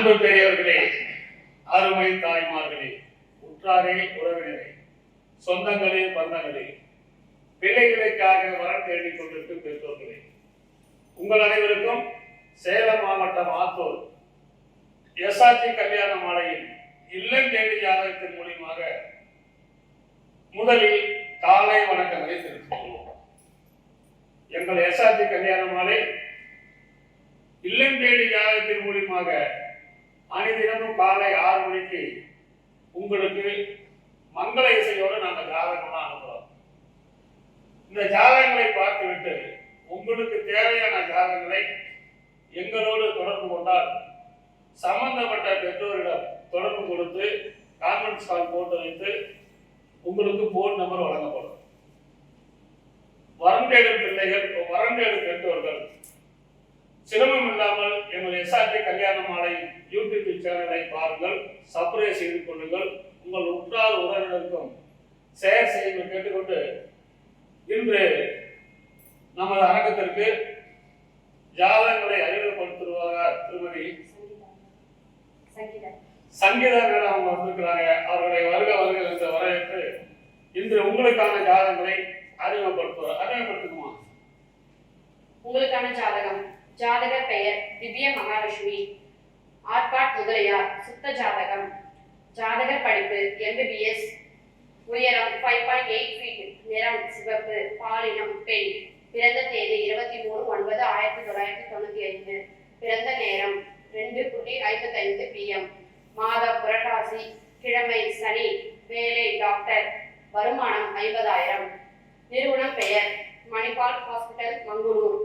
அன்பு பெரியவர்களே, அருமை தாய்மார்களே, உற்றாரே, உறவினரே, சொந்தங்களே, பந்தங்களே, பிள்ளைகளுக்காக வரம் தேடிக் கொண்டிருக்கும் பெற்றோர்களே, உங்கள் அனைவருக்கும் சேலம் மாவட்டம் ஆத்தூர் எஸ்ஆர்ஜி கல்யாண மாலையில் இல்லம் தேடி ஜாதகத்தின் மூலியமாக முதலில் காலை வணக்கங்களை தெரிவித்துக் கொள்வோம். எங்கள் எஸ்ஆர்ஜி கல்யாண மாலை இல்லம் தேடி ஜாதகத்தின் மூலியமாக அனைதினமும் காலை 6 மணிக்கு உங்களுக்கு மங்கள இசையோடு நாங்கள் ஜாதகம்லாம் அனுப்புறோம். இந்த ஜாதகங்களை பார்த்துவிட்டு உங்களுக்கு தேவையான ஜாதகங்களை எங்களோடு தொடர்பு கொண்டால் சம்பந்தப்பட்ட பெற்றோரிடம் தொடர்பு கொடுத்து கான்ஃபரன்ஸ் கால் போட்டு வைத்து உங்களுக்கு போன் நம்பர் வழங்கப்படும். வரம் தேடும் பிள்ளைகள், வரம் தேடும் பெற்றோர்கள் சிரமம் இல்லாமல் எங்கள் எஸ்ஆர்டி கல்யாண மாலை யூடியூப் சேனலை பாருங்கள், சப்ஸ்கிரைப் செய்து கொள்ளுங்கள். உங்கள் உற்றார் உறவினருக்கும் ஷேர் செய்து கேட்டுக்கொண்டு இன்று நமது அரங்கத்திற்கு ஜாதகங்களை அறிமுகப்படுத்துவார் திருமதி சங்கீதா மேடம் அவங்க வந்திருக்கிறாங்க. அவர்களை வருக வருக என்று வரவேற்று இன்று உங்களுக்கான ஜாதகங்களை அறிமுகப்படுத்துக்குமா? உங்களுக்கான ஜாதகம். ஜாதகர் பெயர் திவ்ய மகாலட்சுமி, ஆர்காட் முதலியார், சுத்த ஜாதகம். ஜாதகர் படிப்பு MBBS, உயரம் 5.8 ஃபீட், நிறம் சிவப்பு, பாலினம் பெண், பிறந்த தேதி 23/9/1995, பிறந்த நேரம் 2:55 PM, மாதம் புரட்டாசி, கிழமை சனி, வேலை டாக்டர், வருமானம் 50,000, நிறுவனம் பெயர் மணிபால் ஹாஸ்பிட்டல் மங்களூர்,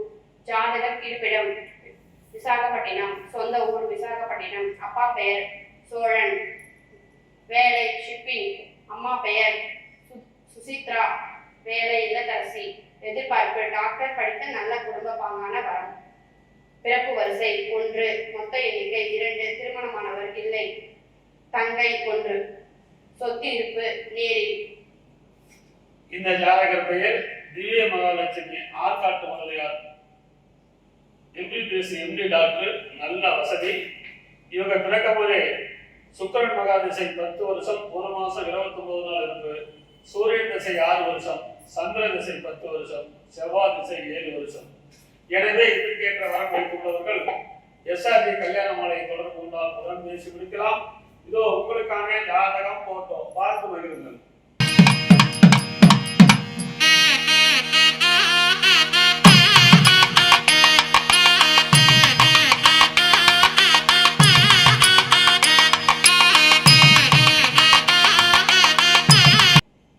ஜாதகர் இருப்பிடம் விசாகப்பட்டினம், சொந்த ஊர் விசாகப்பட்டினம், அப்பா பெயர் சோழன், வேலை ஷிப்பிங், அம்மா பெயர் சுசித்ரா, வேலை இல்லத்தரசி, எதிர்பார்ப்பு டாக்டர் படித்த நல்ல குடும்ப பாங்கான வரம், பிறப்பு வரிசை 1, மொத்த எண்ணிக்கை 2, திருமணமானவர் இல்லை, தங்கை 1, சொத்து இருப்பு நேரில். இந்த ஜாதகர் பெயர் திவ்ய மகாலட்சுமி, ஆர்காட்டு முதலியார், MBBS MD டாக்டர், நல்ல வசதி. இவங்க பிறக்கும் போதே சுக்கிரன் மகாதிசை 10 வருஷம் 1 மாசம் 29 நாள் இருக்கு. சூரியன் திசை 6 வருஷம், சந்திர திசை 10 வருஷம், செவ்வாய் திசை 7 வருஷம். எனவே இதற்கேற்ற வரம் வைத்துள்ளவர்கள் எஸ்ஆர்ஜி கல்யாண மாலை தொடர்பு கொண்டால் உடன் பேசி முடிக்கலாம். இதோ உங்களுக்கான ஜாதகம் போட்டோ பார்த்து மகிழுங்கள்.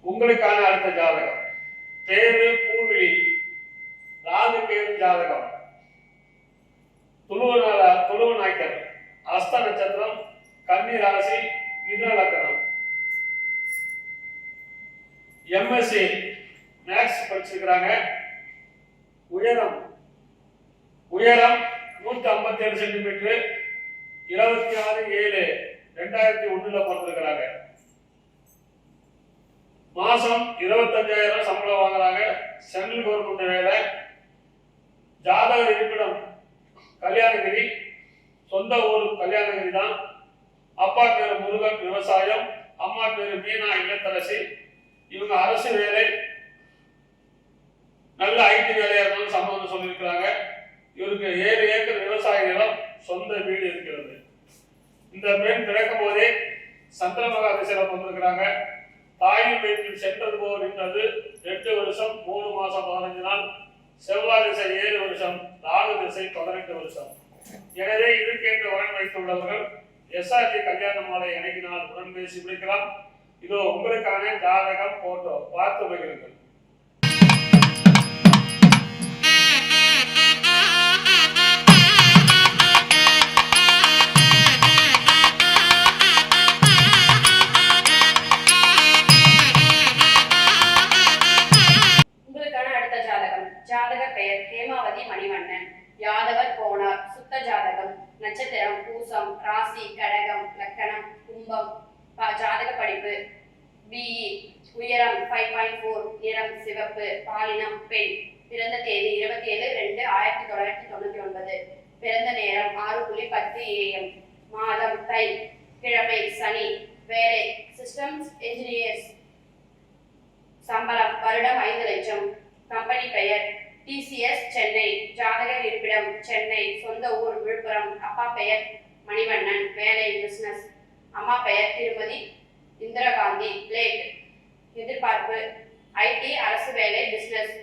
உங்களுக்கான அடுத்த ஜாதகம் பேரு பூவிழி, ராகு கேது ஜாதகம், துளுவ நாய்க்கர், அஸ்த நட்சத்திரம், கன்னி ராசி, மிதுன லக்னம், MSc மேக்ஸ் படிச்சிருக்கிறாங்க. உயரம் 157 சென்டிமீட்டர், 26/7/2001 பிறந்திருக்கிறாங்க. மாசம் 25,000 சம்பளம் வாங்குறாங்க. சென்ட்ரல் கவர்மெண்ட் வேலை. ஜாதகர் இருப்பிடம் கல்யாணகிரி, சொந்த ஊர் கல்யாணகிரி தான். அப்பா பேரு முருகன், விவசாயம், அம்மா பேரு மீனா, இல்லத்தரசி. இவங்க அரசு வேலை, நல்ல IT வேலையா இருந்தாலும் சம்பளம் சொல்லியிருக்கிறாங்க. இவருக்கு 7 ஏக்கர் விவசாய நிலம், சொந்த வீடு இருக்கிறது. இந்த பெண் பிறக்கும் போதே சந்திர மகாதிசையில வந்திருக்கிறாங்க. தாயின் வயிற்றில் சென்றது போல் நின்றது 2 வருஷம் 3 மாசம் 15 நாள், செவ்வாய் திசை 7 வருஷம், ராகு திசை 18 வருஷம். எனவே இதற்கேற்ற வரன் வைத்துள்ளவர்கள் எஸ்ஆர்ஜி கல்யாண மாலை இணங்கினால் உடன் பேசி முடிக்கலாம். இதோ உங்களுக்கான ஜாதகம் போட்டோ பார்த்து மகிழுங்கள். ஜாதகர் பெயர் ஹேமாவதி மணிவண்ணன், யாதவர் கோணார், சுத்த ஜாதகம், நட்சத்திரம் பூசம், ராசி கடகம், லக்கணம் கும்பம், ஜாதக படிப்பு BE, உயரம் 5.4, நிறம் சிவப்பு, பாலினம் பெண், பிறந்த தேதி 27/2/1999, பிறந்த நேரம் 6:10 AM, மாதம் தை, கிழமை சனி, வேலை சிஸ்டம்ஸ் இன்ஜினியர்ஸ், சம்பளம் வருடம் 5 லட்சம், கம்பெனி பெயர் TCS சென்னை, ஜாதகர் இருப்பிடம் சென்னை, சொந்த ஊர் விழுப்புரம், அப்பா பெயர் மணிவண்ணன், வேலை பிசினஸ், அம்மா பெயர் திருமதி இந்திரகாந்தி, லேட், எதிர்பார்ப்பு IT அரசு வேலை பிசினஸ்,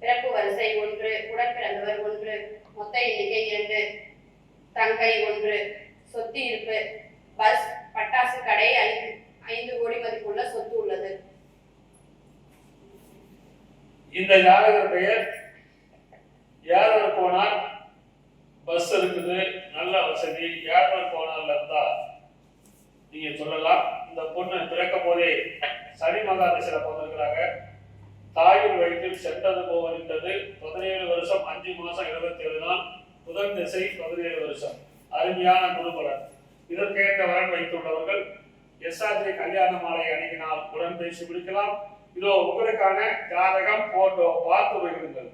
பிறப்பு வரிசை 1, உடன் பிறந்தவர் 1, மொத்த எண்ணிக்கை 2, தங்கை 1, சொத்து இருப்பு பஸ், பட்டாசு கடை 5 கோடி மதிப்புள்ள சொத்து உள்ளது. இந்த ஜாதகர் பெயர் யாதவர் கோனார், பஸ் இருக்குது, நல்ல வசதி, யாதவர் கோனார்ல இருந்தா நீங்க சொல்லலாம். இந்த பொண்ணு பிறக்கும் போதே சனி மகா திசையில பிறந்திருக்கிறாங்க. தாயின் வயிற்றில் சென்றது போகின்றது. 17 வருஷம் 5 மாசம் 27 நாள், புதன் திசை 17 வருஷம். அருமையான குருபலன். இதற்கேற்ற வரன் வைத்துள்ளவர்கள் SRJ கல்யாண மாலை அணுகினால் உடன் பேசி முடிக்கலாம். இதோ உங்களுக்கான ஜாதகம் போட்டோ பார்த்து வைக்கிறீர்கள்.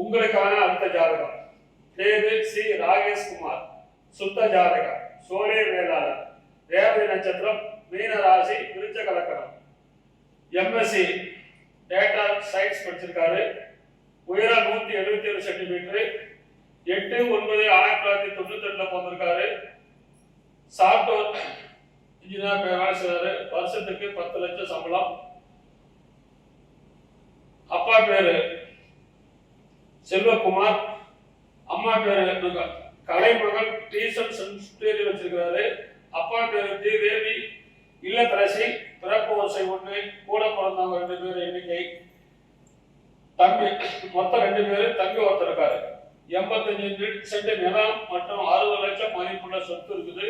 உங்களுக்கான அடுத்த ஜாதகம் பேரு சி ராகேஷ்குமார், சுத்த ஜாதகம், சோழே வேளாளர், ரேவதி நட்சத்திரம், மீன ராசி, விருச்சக லக்னம், MSc டேட்டா சயின்ஸ் படிச்சிருக்காரு. உயரம் 177 சென்டிமீட்டர், 8/9/1992 பிறந்திருக்காரு. சாஃப்ட்வேர் இன்ஜினியர் வேலை செய்றாரு. வருஷத்துக்கு 10 லட்சம் சம்பளம். அப்பா பேரு செல்வகுமார், அம்மா பேரு கலைமகள், டீசன் சென்ஸ்டேரி வச்சிருக்கிறாரு. அப்பா பேரு டி தேவி, இல்லத்தரசி, பிறப்பு வரிசை 1, கூட பிறந்தவங்க 2 பேர் எண்ணிக்கை, தம்பி மொத்தம் 2 பேரு, தம்பி ஒருத்தர் இருக்காரு. 85 சென்ட் நிலம் மற்றும் 60 லட்சம் மதிப்புள்ள சொத்து இருக்குது.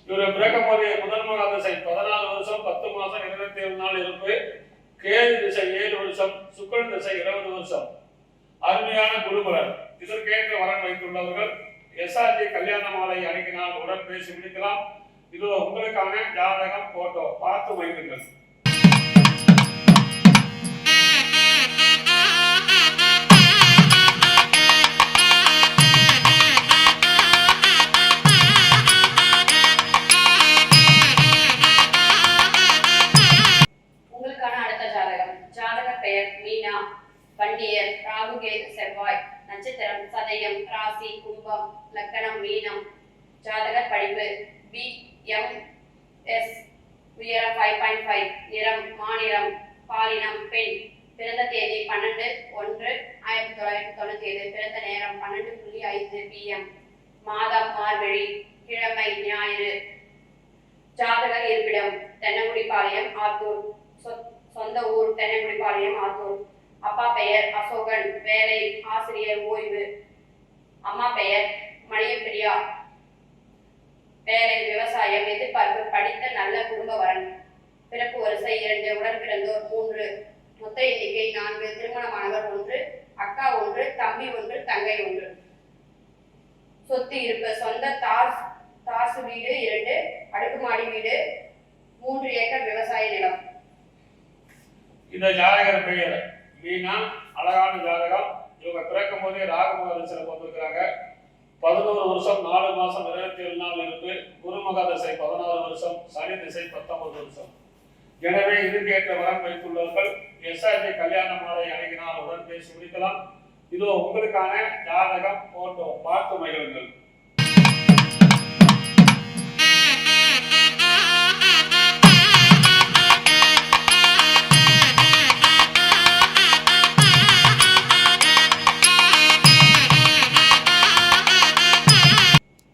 இவரு பிறக்கும் போதே முதல் மகா திசை 14 வருஷம் 10 மாசம் 27 நாள் இருப்பு, கேது திசை 7 வருஷம், சுக்கிரன் திசை 20 வருஷம். அருமையான குருபலன். இதற்கேற்ற வரன் வைத்துள்ளவர்கள் SRJ கல்யாண மாலை அணுகினால் உடன் பேசி முடிக்கலாம். இதோ உங்களுக்கான ஜாதகம் போட்டோ பார்த்து வையுங்கள். உங்களுக்கான அடுத்த ஜாதகம். ஜாதக பெயர் மீனா, வண்டியர், ராகு கேது செவ்வாய், நட்சத்திரம் சதயம், ராசி கும்பம், லக்கணம் மீனம், ஜாதகர் படிப்பு BMS, உயரம் 5.5, நிறம் மாநிறம் பாலினம் பெண், பிறந்த தேதி 12/1/1997, பிறந்த நேரம் 12:05 PM, மாதம் மார்கழி, கிழமை ஞாயிறு, ஜாதகர் இருப்பிடம் தென்னங்குடிப்பாளையம் ஆத்தூர், சொந்த ஊர் தென்னங்குடிப்பாளையம் ஆத்தூர், அப்பா பெயர் அசோகன், வேலை ஆசிரியர் ஓய்வு, அம்மா பெயர் மணியப்பிரியா, வேலை விவசாயம், எதிர்பார்ப்பு படித்த நல்ல குடும்ப வரன், பிறப்பு வரிசை 2, உடன் பிறந்தோர் 3, மொத்த எண்ணிக்கை 4, திருமணமானவர் 1, அக்கா 1, தம்பி 1, தங்கை 1. சொத்து இருப்பு சொந்த தாசு வீடு 2, அடுக்குமாடி வீடு, 3 ஏக்கர் விவசாய நிலம். இந்த ஜாதகர் பெயர் மீனா, அழகான ஜாதகம். இவங்க பிறக்கும் போதே ராகுமக திசையில பிறந்திருக்கிறாங்க. 11 வருஷம் 4 மாசம் 27 நாள் இருப்பு, குருமகா திசை 16 வருஷம், சனி திசை 19 வருஷம். எனவே இதுக்கேற்ற வரன் வைத்துள்ளவர்கள் SRJ கல்யாண மாலை அணுகினால் உடன் பேசி முடிக்கலாம். இதோ உங்களுக்கான ஜாதகம் போட்டோ பார்த்து மகிழுங்கள்.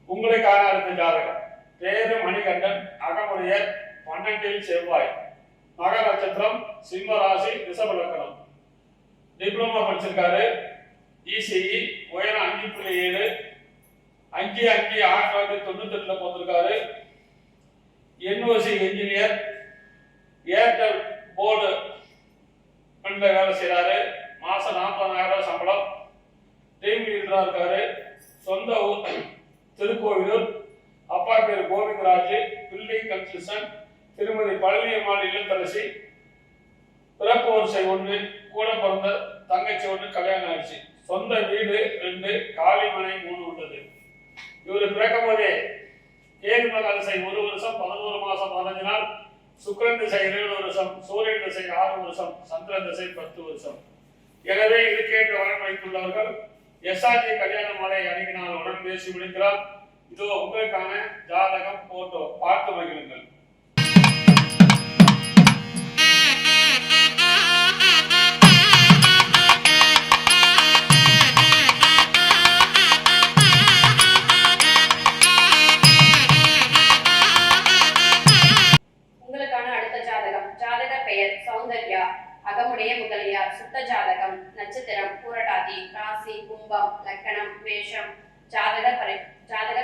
உங்களுக்கான அடுத்த ஜாதகம் பேரு மணிகண்டன், அகமுடையர், 12 செவ்வாய், மக நட்சத்திரம், சிம்ம ராசி, ரிஷப லக்னம், டிப்ளமா படிச்சிருக்காரு. ECE, உயரம் 5.7, 5/5/1998 பிறந்திருக்காரு. NOC இன்ஜினியர், ஏர்டெல் போர்டு வேலை செய்யறாரு. மாசம் 40,000 சம்பளம், டீம் லீடரா இருக்காரு. சொந்த ஊர் திருக்கோவிலூர். அப்பா பேர் கோவிந்தராஜ், பில்டிங் கன்ஸ்ட்ரக்ஷன். திருமதி பழனியம்மாள் இல்லத்தரசி, பிறப்பு வரிசை 1, கூட பிறந்த தங்கச்சி 1, கல்யாணம் ஆயிடுச்சு. சொந்த வீடு 2, காளிமனை 3 உள்ளது. இவர் பிறக்கும் போதே கேது மகா திசை 1 வருஷம் 11 மாசம் 15 நாள், சுக்கிரன் திசை 7 வருஷம், சூரியன் திசை 6 வருஷம், சந்திரன் திசை 10 வருஷம். எனவே இதுக்கேற்ற வரன் வைத்துள்ளவர்கள் எஸ்ஆர்ஜி கல்யாண மாலை அணுகினால் உடன் பேசி முடிக்கிறார். இதோ உங்களுக்கான ஜாதகம் போட்டோ பார்த்து மகிழுங்கள். உங்களுக்கான அடுத்த ஜாதகம். ஜாதகர் பெயர் சௌந்தர்யா, அகமுடைய முதலியார், சுத்த ஜாதகம், நட்சத்திரம் பூரட்டாதி, ராசி கும்பம், லக்கணம் மேஷம். ஜாதகர்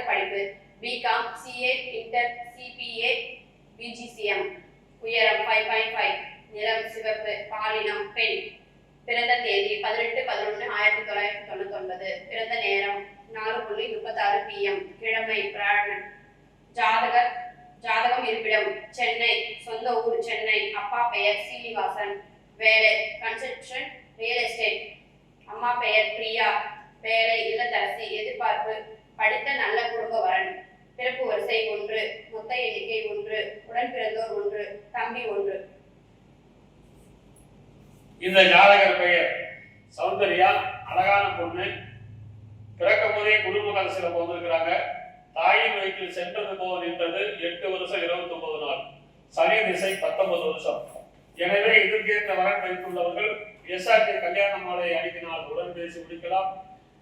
படிப்பு பிகாம், சிஏ, இன்டர், சிபிஏ, பிஜிசிஎம். உயரம் 5.5, நிறம் சிவப்பு, பாலினம் பெண். பிறந்த தேதி 18/11/1999. பிறந்த நேரம் 4:36 PM. கிழமை வியாழன். ஜாதகம் இருப்பிடம் சென்னை, சொந்த ஊர் சென்னை. அப்பா பெயர் சீனிவாசன், வேலை கன்ஸ்ட்ரக்ஷன் ரியல் எஸ்டேட். அம்மா பெயர் பிரியா, வேலை இல்லத்தரசி. எதிர்பார்ப்பு படித்த நல்ல குடும்ப வரன். பிறப்பு வரிசை 1, மொத்த எண்ணிக்கை 1, உடன் பிறந்தோர் 1, தம்பி 1. இந்த ஜாதகர் பெயர் சௌந்தர்யா, அழகான பொண்ணு. பிறக்கும் போதே குடும்ப கலசில போந்திருக்கிறாங்க. தாயின் வயிற்றில் சென்றது போக நின்றது 8 வருஷம் 29 நாள், சனி திசை 19 வருஷம். எனவே இதற்கேற்ற வரன் வைத்துள்ளவர்கள் எஸ்ஆர்டி கல்யாண மாலை அணுகினால் உடன் பேசி முடிக்கலாம்.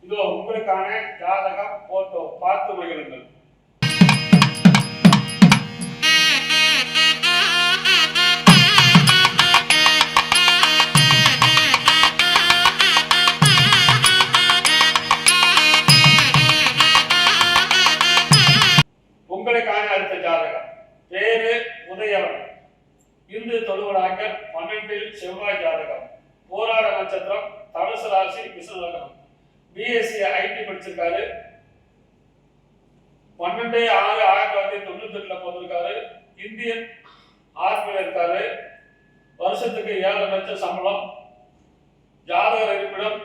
இதோ உங்களுக்கான ஜாதகம் போட்டோ பார்த்து மகிழுங்கள். உங்களுக்கான அடுத்த ஜாதகம். பேரு உதயவன், இந்து தொழுவடாக்கர், 12 செவ்வாய் ஜாதகம். போராட நட்சத்திரம், தனுசு ராசி, மிதுன லக்னம். பிஎஸ்சி ஐடி படிச்சிருக்காரு. 12/6/1998 போட்டிருக்காரு. இந்தியன் ஆர்மியில் இருக்காரு. வருஷத்துக்கு 7 லட்சம் சம்பளம். ஜாதகர் இருப்பிடம்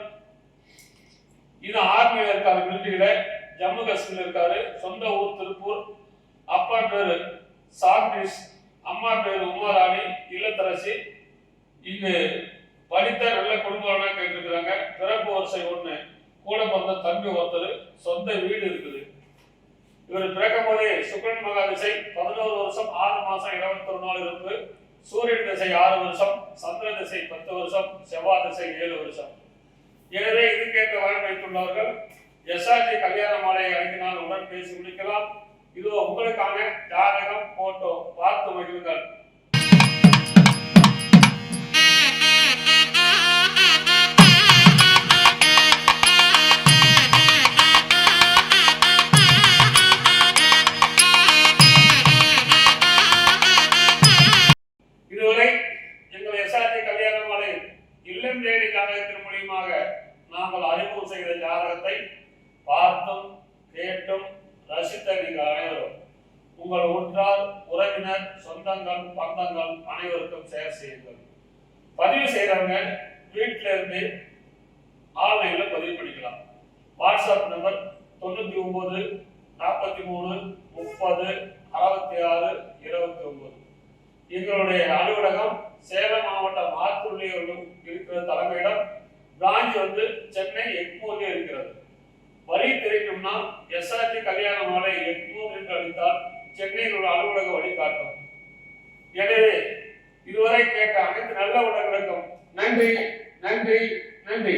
இது ஆர்மியில் இருக்காரு, மிலிட்டரியில. ஜம்மு காஷ்மீர் இருக்காரு. சொந்த ஊர் திருப்பூர். அப்பா பேரு சாக்னிஸ், அம்மா பேரு உமாராணி, இல்லத்தரசி. இங்கு படித்த நல்ல குடும்பம் கேட்டிருக்கிறாங்க. பிறப்பு வரிசை 1, கூட பிறந்த தம்பி ஒருத்தர், சொந்த வீடு இருக்குது. இவர் பிறக்கும் போதே சுக்கிரன் மகா திசை 11 வருஷம் 6 மாசம் 21 நாள் இருப்பு, சூரியன் திசை 6 வருஷம், சந்திர திசை 10 வருஷம், செவ்வாய் திசை 7 வருஷம். எனவே இதுக்கேற்ற வரன் வைத்துள்ளவர்கள் எஸ்ஆர்டி கல்யாண மாலை அணுகினால் உடன் பேசி முடிக்கலாம். இதோ உங்களுக்கான ஜாதகம் போட்டோ பார்த்து மகிழுங்கள். இதுவரை எங்கள் எஸ்ஆர்டி கல்யாண மாலை இல்லம் தேடி ஜாதகத்தின் மூலியமாக நாங்கள் அறிமுகம் செய்த ஜாதகத்தை பார்த்தும் கேட்டும் ரசித்த நீங்கள் அனைவரும் உங்கள் உற்றார், உறவினர், சொந்தங்கள், பந்தங்கள் அனைவருக்கும் ஷேர் செய்யுங்கள். பதிவு செய்யறவங்க வீட்டில இருந்து ஆன்லைன்ல பதிவு பண்ணிக்கலாம். WhatsApp number 99 43 30 66 29. எங்களுடைய அலுவலகம் சேலம் மாவட்டம் ஆத்தூரில் இருக்கிற தலைமையிடம். பிரான்ச் சென்னை எக்மோரில் இருக்கிறது. வழி தெரியும்னா எஸ்ஆர்டி கல்யாண மாலை எக்மோர் என்று அளித்தால் சென்னையில் உள்ள அலுவலக வழிகாட்டும். எனவே இதுவரை கேட்ட அனைத்து நல்ல உள்ளங்களுக்கும் நன்றி, நன்றி, நன்றி.